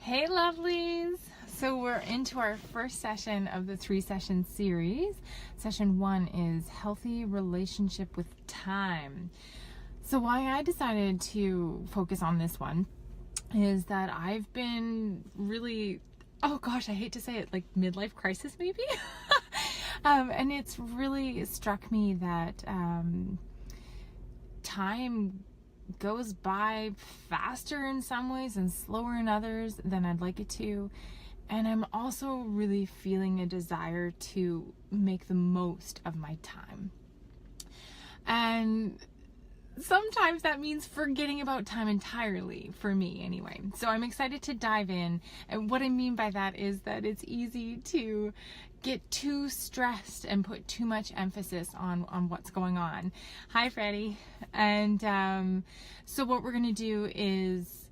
Hey lovelies! So we're into our first session of the 3-session series. Session 1 is healthy relationship with time. So why I decided to focus on this one is that I've been really, oh gosh, I hate to say it, like midlife crisis maybe? And it's really struck me that time goes by faster in some ways and slower in others than I'd like it to. And I'm also really feeling a desire to make the most of my time. And sometimes that means forgetting about time entirely, for me anyway. So I'm excited to dive in. And what I mean by that is that it's easy to get too stressed and put too much emphasis on what's going on. Hi, Freddie. And so what we're going to do is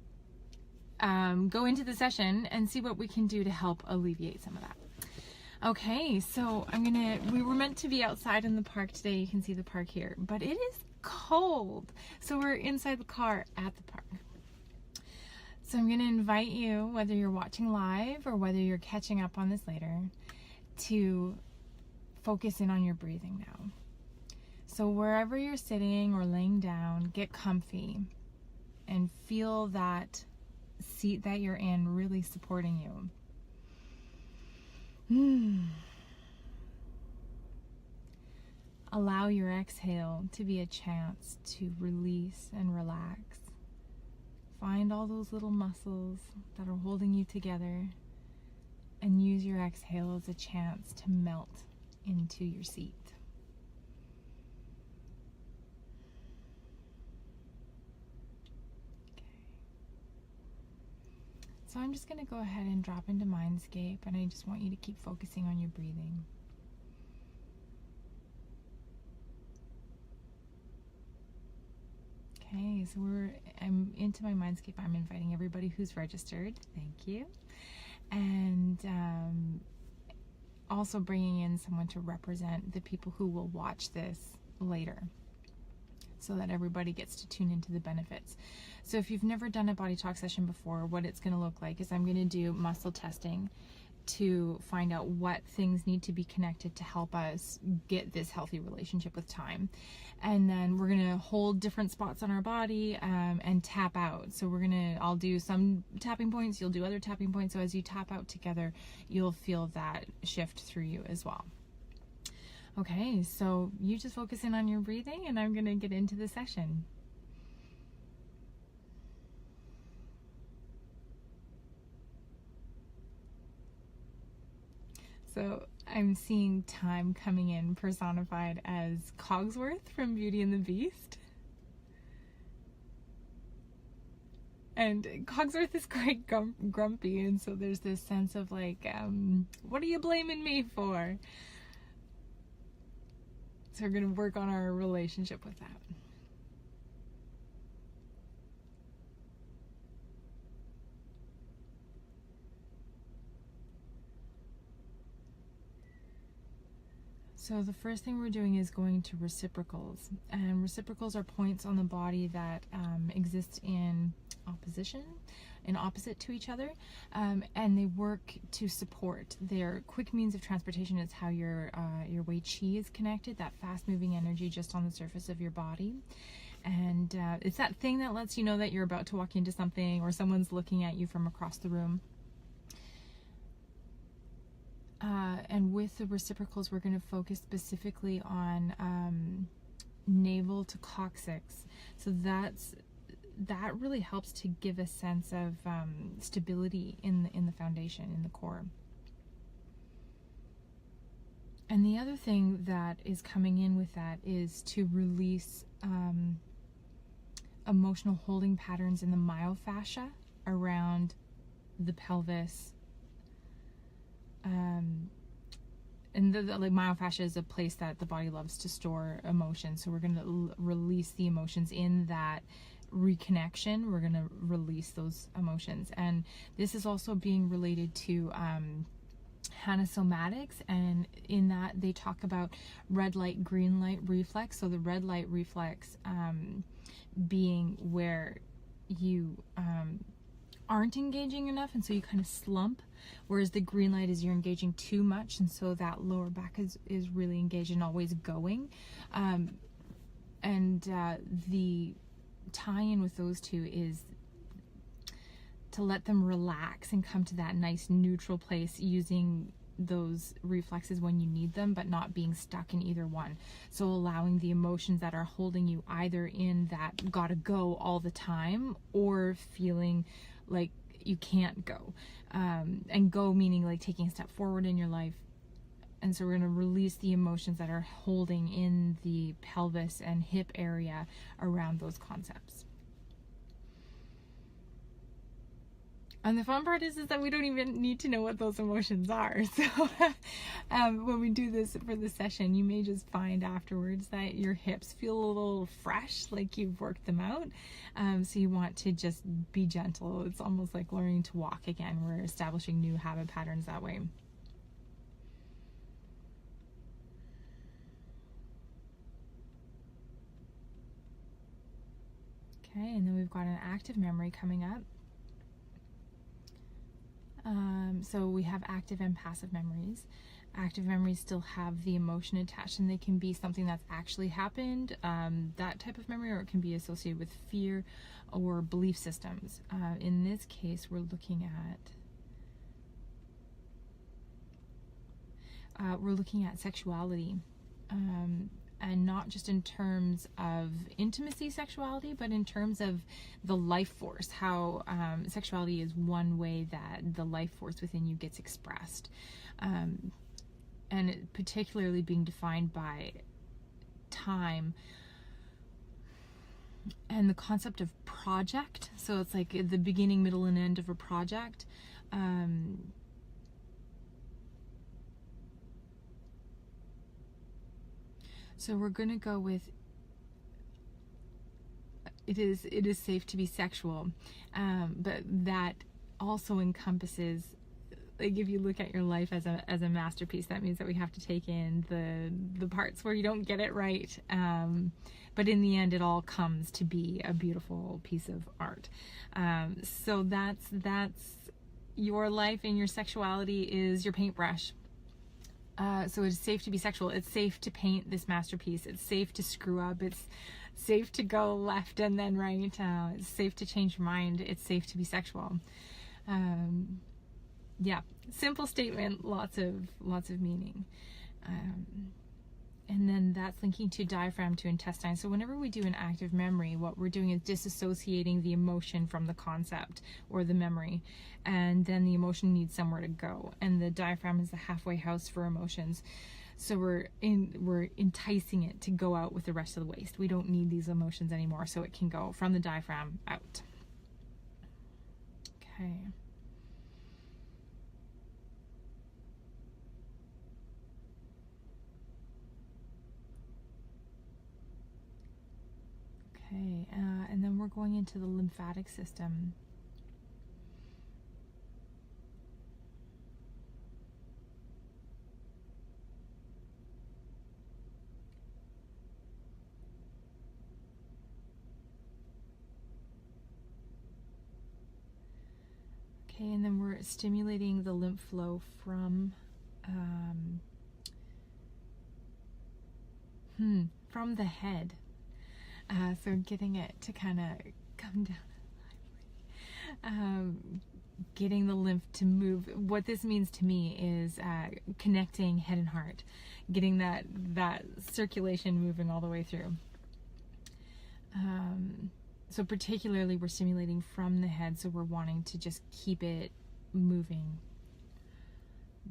go into the session and see what we can do to help alleviate some of that. Okay, so we were meant to be outside in the park today. You can see the park here, but it is cold. So we're inside the car at the park. So I'm going to invite you, whether you're watching live or whether you're catching up on this later, to focus in on your breathing now. So wherever you're sitting or laying down, get comfy and feel that seat that you're in really supporting you. Allow your exhale to be a chance to release and relax. Find all those little muscles that are holding you together and use your exhale as a chance to melt into your seat. Okay. So I'm just going to go ahead and drop into Mindscape, and I just want you to keep focusing on your breathing. Okay, so I'm into my Mindscape. I'm inviting everybody who's registered. Thank you. And also bringing in someone to represent the people who will watch this later, so that everybody gets to tune into the benefits. So if you've never done a BodyTalk session before, what it's going to look like is I'm going to do muscle testing to find out what things need to be connected to help us get this healthy relationship with time. And then we're going to hold different spots on our body and tap out. So I'll do some tapping points, you'll do other tapping points. So as you tap out together, you'll feel that shift through you as well. Okay, so you just focus in on your breathing, and I'm going to get into the session. So I'm seeing time coming in personified as Cogsworth from Beauty and the Beast. And Cogsworth is quite grumpy, and so there's this sense of like, what are you blaming me for? So we're going to work on our relationship with that. So the first thing we're doing is going to reciprocals. And reciprocals are points on the body that exist in opposite to each other, and they work to support. They're quick means of transportation. It's how your Wei Qi is connected, that fast-moving energy just on the surface of your body. And it's that thing that lets you know that you're about to walk into something, or someone's looking at you from across the room. And with the reciprocals, we're going to focus specifically on navel to coccyx. So that really helps to give a sense of stability in the foundation, in the core. And the other thing that is coming in with that is to release emotional holding patterns in the myofascia around the pelvis. And the myofascia is a place that the body loves to store emotions. So we're going to release the emotions in that reconnection. We're going to release those emotions. And this is also being related to somatics, and in that they talk about red light, green light reflex. So the red light reflex being where you aren't engaging enough, and so you kind of slump, whereas the green light is you're engaging too much, and so that lower back is really engaged and always going. The tie-in with those two is to let them relax and come to that nice neutral place, using those reflexes when you need them, but not being stuck in either one. So allowing the emotions that are holding you either in that gotta go all the time, or feeling like you can't go. And go meaning like taking a step forward in your life. And so we're going to release the emotions that are holding in the pelvis and hip area around those concepts. And the fun part is that we don't even need to know what those emotions are. So when we do this for the session, you may just find afterwards that your hips feel a little fresh, like you've worked them out. So you want to just be gentle. It's almost like learning to walk again. We're establishing new habit patterns that way. Okay, and then we've got an active memory coming up. So we have active and passive memories. Active memories still have the emotion attached, and they can be something that's actually happened, that type of memory, or it can be associated with fear or belief systems. In this case, we're looking at sexuality. And not just in terms of intimacy sexuality, but in terms of the life force, how sexuality is one way that the life force within you gets expressed. And it particularly being defined by time and the concept of project. So it's like the beginning, middle, and end of a project. So we're going to go with it is safe to be sexual, but that also encompasses, like, if you look at your life as a masterpiece, that means that we have to take in the parts where you don't get it right, but in the end it all comes to be a beautiful piece of art. So that's your life, and your sexuality is your paintbrush. So it's safe to be sexual. It's safe to paint this masterpiece. It's safe to screw up. It's safe to go left and then right. It's safe to change your mind. It's safe to be sexual. Yeah, simple statement, lots of meaning. And then that's linking to diaphragm to intestine. So whenever we do an active memory, what we're doing is disassociating the emotion from the concept or the memory. And then the emotion needs somewhere to go. And the diaphragm is the halfway house for emotions. So we're enticing it to go out with the rest of the waste. We don't need these emotions anymore, so it can go from the diaphragm out. Okay. Okay, and then we're going into the lymphatic system. Okay, and then we're stimulating the lymph flow from the head. So getting it to kind of come down, getting the lymph to move. What this means to me is connecting head and heart, getting that circulation moving all the way through. So particularly we're stimulating from the head, so we're wanting to just keep it moving.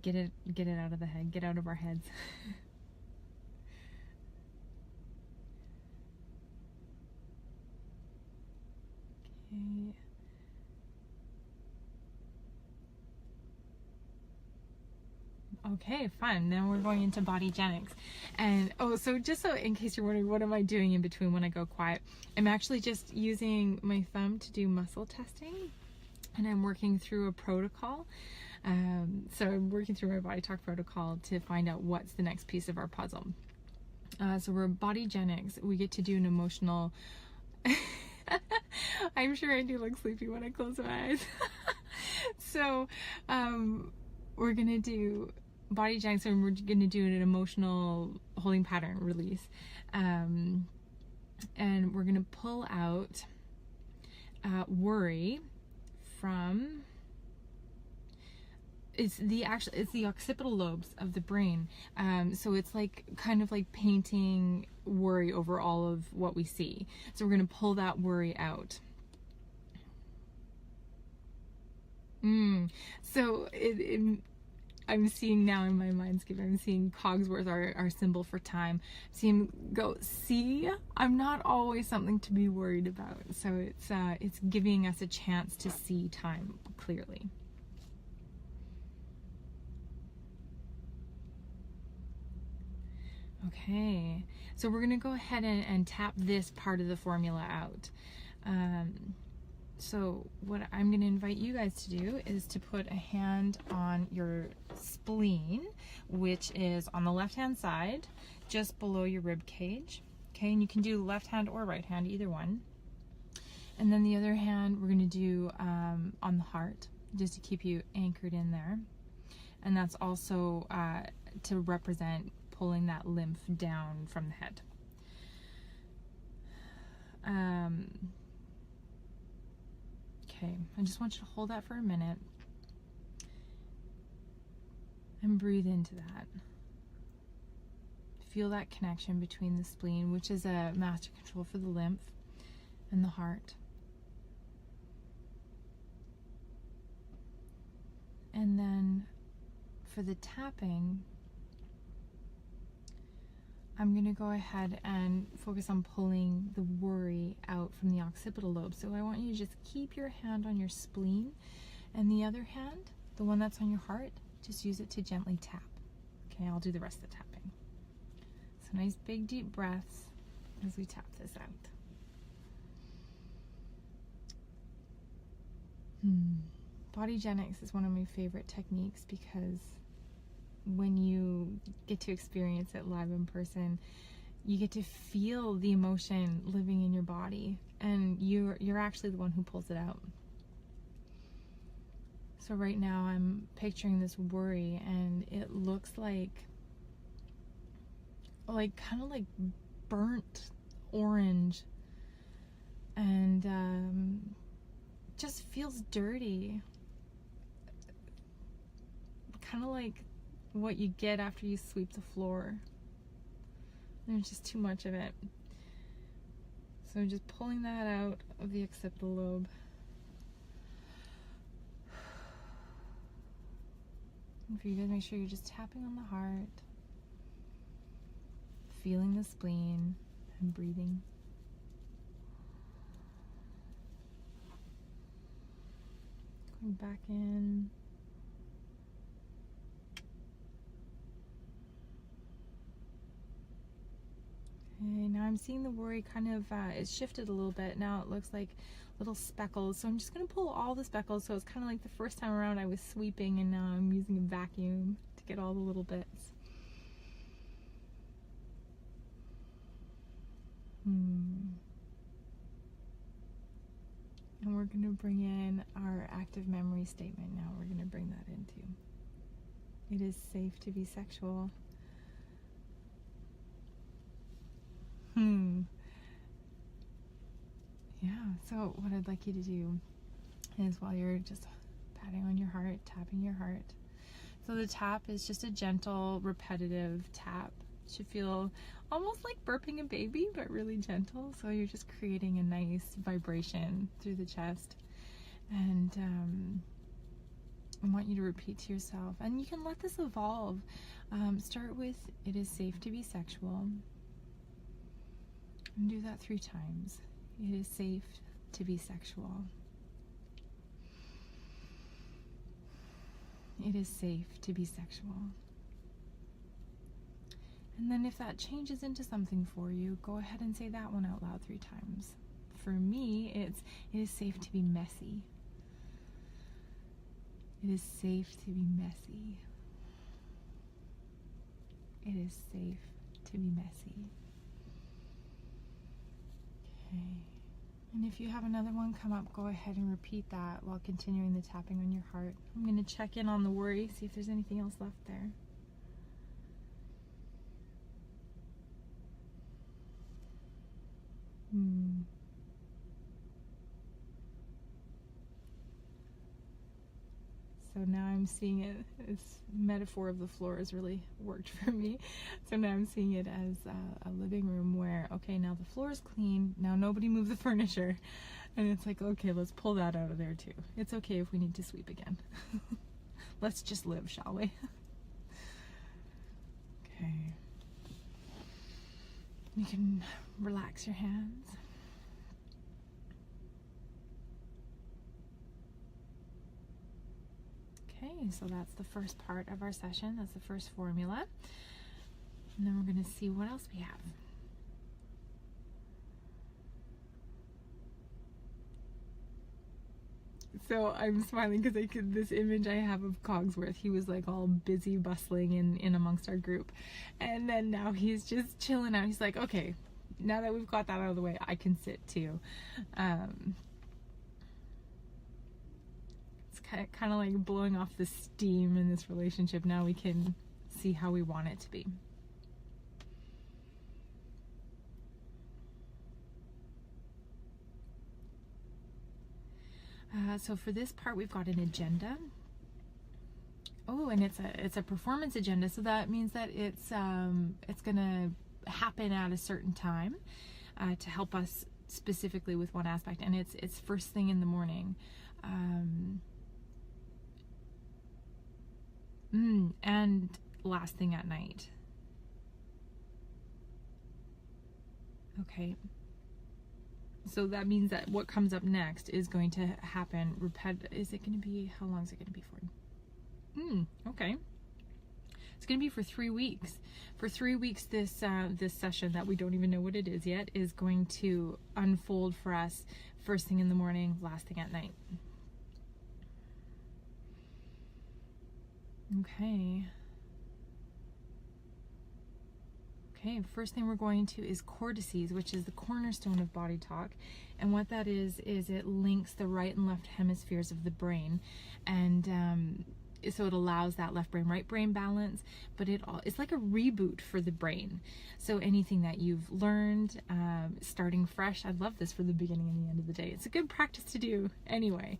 Get it out of the head, get out of our heads. Okay, fun. Now we're going into bodygenics. And so just so in case you're wondering, what am I doing in between when I go quiet? I'm actually just using my thumb to do muscle testing, and I'm working through a protocol. So I'm working through my BodyTalk protocol to find out what's the next piece of our puzzle. So we're bodygenics. We get to do an emotional I'm sure I do look sleepy when I close my eyes. So, we're gonna do body jacks, and we're gonna do an emotional holding pattern release. And we're gonna pull out worry from, it's the occipital lobes of the brain. So it's like kind of like painting worry over all of what we see. So we're going to pull that worry out. So I'm seeing now in my mindscape, I'm seeing Cogsworth, our symbol for time. See him go, see, I'm not always something to be worried about. So it's giving us a chance to see time clearly. Okay, so we're gonna go ahead and tap this part of the formula out. So what I'm gonna invite you guys to do is to put a hand on your spleen, which is on the left-hand side, just below your rib cage. Okay, and you can do left hand or right hand, either one. And then the other hand we're gonna do on the heart, just to keep you anchored in there. And that's also to represent pulling that lymph down from the head. Okay, I just want you to hold that for a minute and breathe into that. Feel that connection between the spleen, which is a master control for the lymph, and the heart. And then for the tapping, I'm going to go ahead and focus on pulling the worry out from the occipital lobe. So I want you to just keep your hand on your spleen, and the other hand, the one that's on your heart, just use it to gently tap. Okay, I'll do the rest of the tapping. So nice big deep breaths as we tap this out. Bodygenics is one of my favorite techniques because when you get to experience it live in person, you get to feel the emotion living in your body, and you're actually the one who pulls it out. So right now I'm picturing this worry, and it looks like kind of like burnt orange, and just feels dirty, kind of like what you get after you sweep the floor. There's just too much of it. So just pulling that out of the occipital lobe. And for you guys, make sure you're just tapping on the heart, feeling the spleen, and breathing. Going back in. Okay, now I'm seeing the worry kind of, it's shifted a little bit. Now it looks like little speckles. So I'm just going to pull all the speckles. So it's kind of like the first time around I was sweeping, and now I'm using a vacuum to get all the little bits. And we're going to bring in our active memory statement now. We're going to bring that into. It is safe to be sexual. Yeah, so what I'd like you to do is, while you're just patting on your heart, tapping your heart. So the tap is just a gentle, repetitive tap. It should feel almost like burping a baby, but really gentle. So you're just creating a nice vibration through the chest. And I want you to repeat to yourself, and you can let this evolve. Start with, it is safe to be sexual. And do that 3 times. It is safe to be sexual. It is safe to be sexual. And then if that changes into something for you, go ahead and say that one out loud 3 times. For me, it is safe to be messy. It is safe to be messy. It is safe to be messy. Okay. And if you have another one come up, go ahead and repeat that while continuing the tapping on your heart. I'm going to check in on the worry, see if there's anything else left there. So now I'm seeing it, this metaphor of the floor has really worked for me. So now I'm seeing it as a living room where, okay, now the floor is clean, now nobody move the furniture. And it's like, okay, let's pull that out of there too. It's okay if we need to sweep again. Let's just live, shall we? Okay. You can relax your hands. Okay, so that's the first part of our session. That's the first formula. And then we're going to see what else we have. So I'm smiling because this image I have of Cogsworth, he was like all busy bustling in amongst our group. And then now he's just chilling out. He's like, okay, now that we've got that out of the way, I can sit too. Kind of like blowing off the steam in this relationship. Now we can see how we want it to be. So for this part, we've got an agenda. Oh, and it's a performance agenda. So that means that it's gonna happen at a certain time to help us specifically with one aspect, and it's first thing in the morning. And last thing at night. Okay. So that means that what comes up next is going to happen is it going to be, how long is it going to be for? Okay. It's going to be for 3 weeks. For 3 weeks, this session that we don't even know what it is yet is going to unfold for us first thing in the morning, last thing at night. Okay. Okay, first thing we're going to is cortices, which is the cornerstone of BodyTalk. And what that is it links the right and left hemispheres of the brain. And so it allows that left brain, right brain balance, but it's like a reboot for the brain. So anything that you've learned, starting fresh, I love this for the beginning and the end of the day. It's a good practice to do anyway.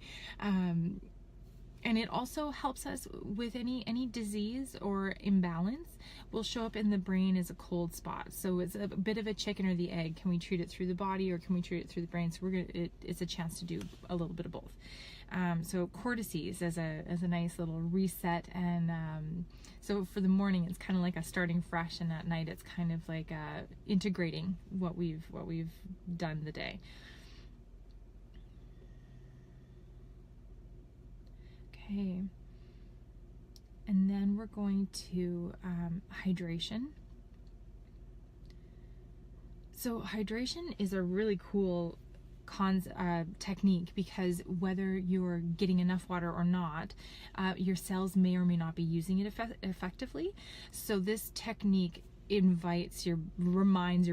And it also helps us with any disease or imbalance will show up in the brain as a cold spot. So it's a bit of a chicken or the egg. Can we treat it through the body or can we treat it through the brain? So it's a chance to do a little bit of both. So cortices as a nice little reset, and so for the morning it's kind of like a starting fresh, and at night it's kind of like integrating what we've done the day. Okay, and then we're going to hydration. So hydration is a really cool technique, because whether you're getting enough water or not, your cells may or may not be using it effectively. So this technique reminds your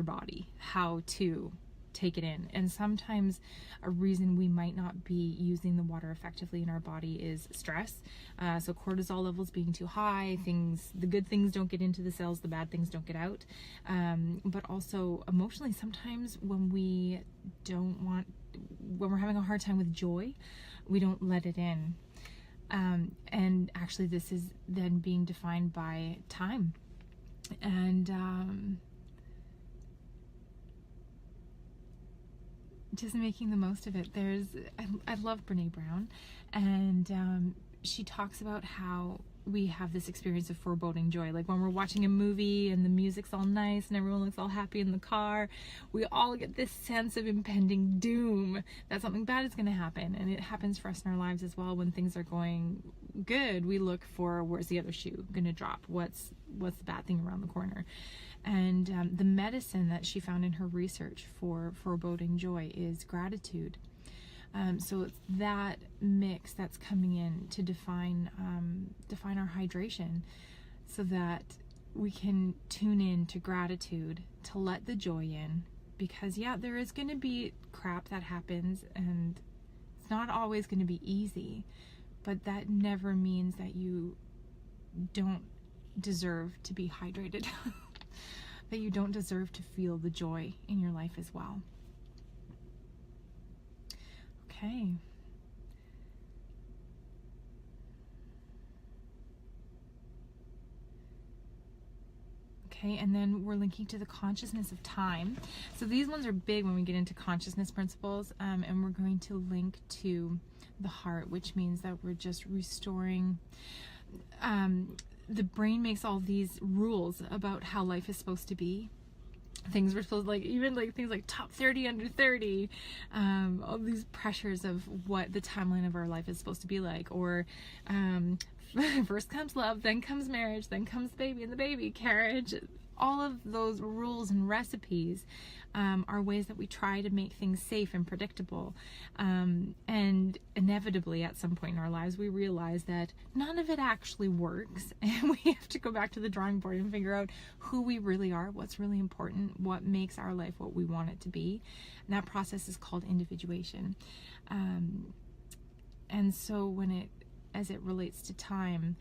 body how to take it in. And sometimes a reason we might not be using the water effectively in our body is stress. So cortisol levels being too high, the good things don't get into the cells, the bad things don't get out. But also emotionally, sometimes when we're having a hard time with joy, we don't let it in. And actually this is then being defined by time. And just making the most of it. I love Brene Brown, and she talks about how we have this experience of foreboding joy. Like when we're watching a movie and the music's all nice and everyone looks all happy in the car, we all get this sense of impending doom that something bad is going to happen. And it happens for us in our lives as well. When things are going good, we look for, where's the other shoe going to drop? What's the bad thing around the corner? And the medicine that she found in her research for foreboding joy is gratitude. So it's that mix that's coming in to define our hydration, so that we can tune in to gratitude, to let the joy in, because there is going to be crap that happens, and it's not always going to be easy, but that never means that you don't deserve to be hydrated, that you don't deserve to feel the joy in your life as well. Okay. Okay, and then we're linking to the consciousness of time. So these ones are big when we get into consciousness principles, and we're going to link to the heart, which means that we're just restoring. The brain makes all these rules about how life is supposed to be. Things we're supposed, like, even like things like top 30 under 30, all these pressures of what the timeline of our life is supposed to be like, or first comes love, then comes marriage, then comes baby and the baby carriage. All of those rules and recipes are ways that we try to make things safe and predictable, and inevitably at some point in our lives we realize that none of it actually works, and we have to go back to the drawing board and figure out who we really are, what's really important, what makes our life what we want it to be. And that process is called individuation. And so as it relates to time,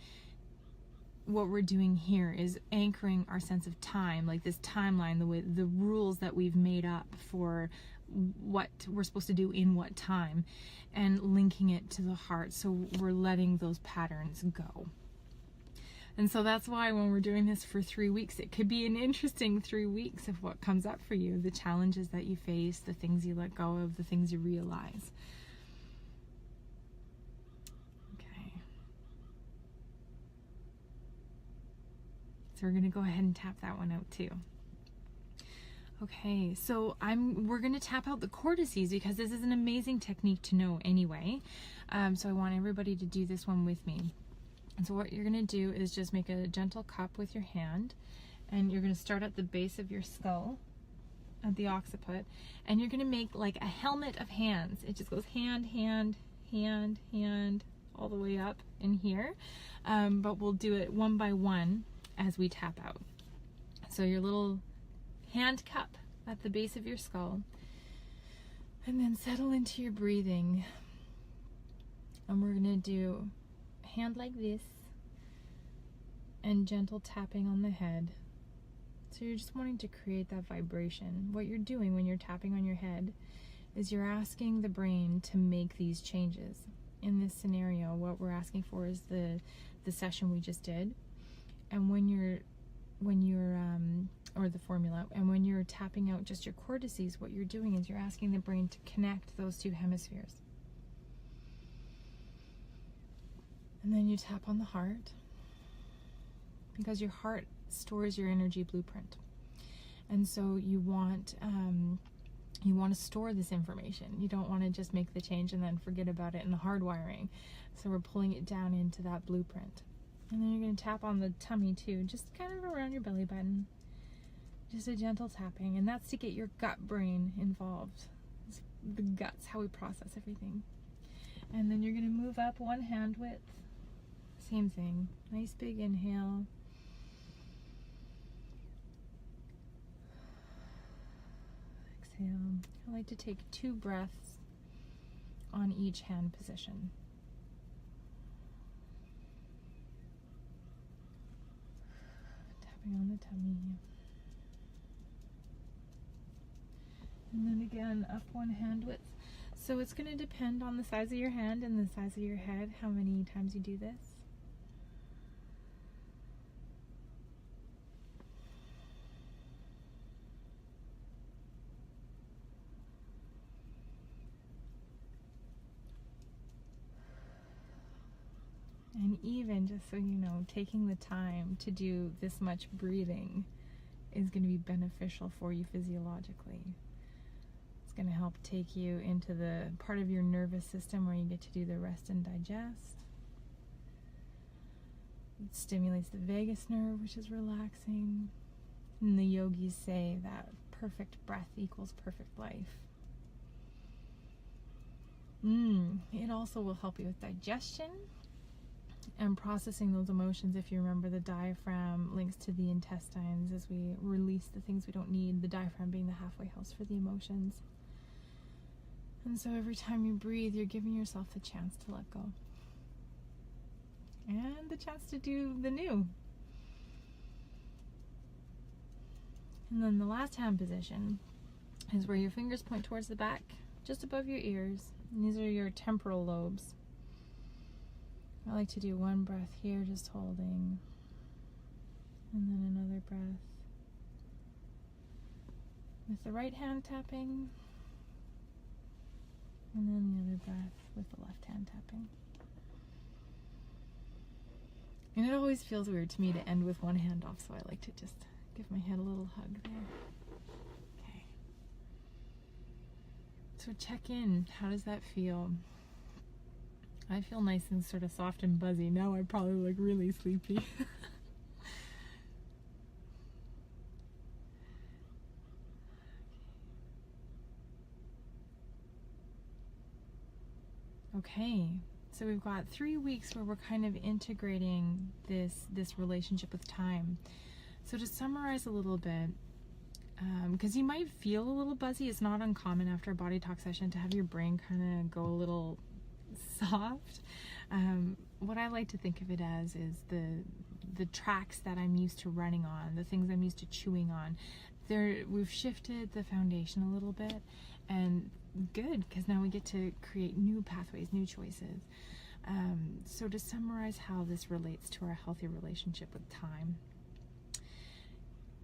what we're doing here is anchoring our sense of time, like this timeline, the rules that we've made up for what we're supposed to do in what time, and linking it to the heart. So we're letting those patterns go. And so that's why when we're doing this for 3 weeks, it could be an interesting 3 weeks of what comes up for you, the challenges that you face, the things you let go of, the things you realize. So we're going to go ahead and tap that one out too. Okay, so we're going to tap out the cortices because this is an amazing technique to know anyway. So I want everybody to do this one with me. And so what you're going to do is just make a gentle cup with your hand, and you're going to start at the base of your skull, at the occiput, and you're going to make like a helmet of hands. It just goes hand, hand, hand, hand, all the way up in here. But we'll do it one by one as we tap out. So your little hand cup at the base of your skull, and then settle into your breathing. And we're going to do hand like this and gentle tapping on the head. So you're just wanting to create that vibration. What you're doing when you're tapping on your head is you're asking the brain to make these changes. In this scenario, what we're asking for is the session we just did. And when you're or the formula, and when you're tapping out just your cortices, what you're doing is you're asking the brain to connect those two hemispheres. And then you tap on the heart, because your heart stores your energy blueprint. And so you want to store this information. You don't want to just make the change and then forget about it in the hardwiring. So we're pulling it down into that blueprint. And then you're going to tap on the tummy too, just kind of around your belly button. Just a gentle tapping, and that's to get your gut brain involved. It's the guts, how we process everything. And then you're going to move up one hand width. Same thing. Nice big inhale. Exhale. I like to take 2 breaths on each hand position. Tapping on the tummy. And then again, up one hand width. So it's going to depend on the size of your hand and the size of your head, how many times you do this. And even, just so you know, taking the time to do this much breathing is going to be beneficial for you physiologically. It's going to help take you into the part of your nervous system where you get to do the rest and digest. It stimulates the vagus nerve, which is relaxing. And the yogis say that perfect breath equals perfect life. It also will help you with digestion and processing those emotions. If you remember, the diaphragm links to the intestines as we release the things we don't need, the diaphragm being the halfway house for the emotions. And so every time you breathe, you're giving yourself the chance to let go. And the chance to do the new. And then the last hand position is where your fingers point towards the back, just above your ears. And these are your temporal lobes. I like to do one breath here, just holding. And then another breath. With the right hand tapping. And then the other breath with the left hand tapping. And it always feels weird to me to end with one hand off, so I like to just give my head a little hug there. Okay. So check in. How does that feel? I feel nice and sort of soft and buzzy. Now I probably look really sleepy. Okay, so we've got 3 weeks where we're kind of integrating this relationship with time. So to summarize a little bit, because you might feel a little buzzy, it's not uncommon after a BodyTalk session to have your brain kind of go a little soft. What I like to think of it as is the tracks that I'm used to running on, the things I'm used to chewing on. We've shifted the foundation a little bit, and good, because now we get to create new pathways, new choices. So to summarize how this relates to our healthy relationship with time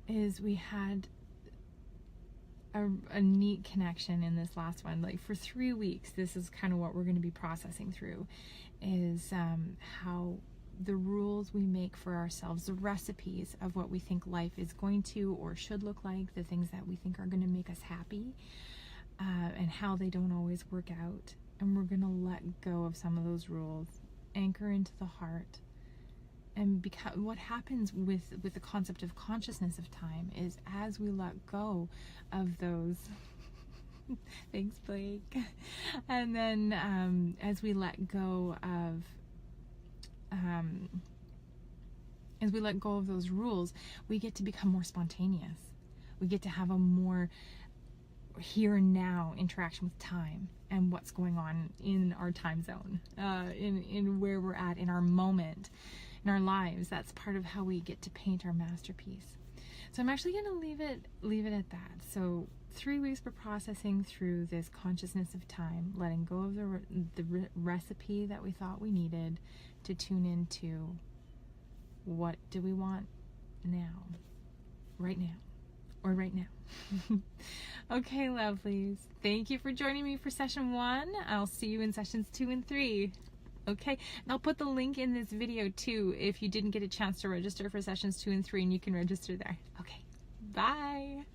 is we had a neat connection in this last one. Like for 3 weeks, this is kind of what we're going to be processing through, is how the rules we make for ourselves, the recipes of what we think life is going to or should look like, the things that we think are going to make us happy, and how they don't always work out. And we're going to let go of some of those rules, anchor into the heart. And because what happens with the concept of consciousness of time is as we let go of those thanks, Blake. And then as we let go of those rules, we get to become more spontaneous. We get to have a more here and now interaction with time and what's going on in our time zone, in where we're at in our moment, in our lives. That's part of how we get to paint our masterpiece. So I'm actually going to leave it at that. So 3 weeks for processing through this consciousness of time, letting go of the recipe that we thought we needed to tune into what do we want now, right now. Or right now. Okay, lovelies. Thank you for joining me for session 1. I'll see you in sessions 2 and 3. Okay, and I'll put the link in this video too if you didn't get a chance to register for sessions 2 and 3, and you can register there. Okay, bye.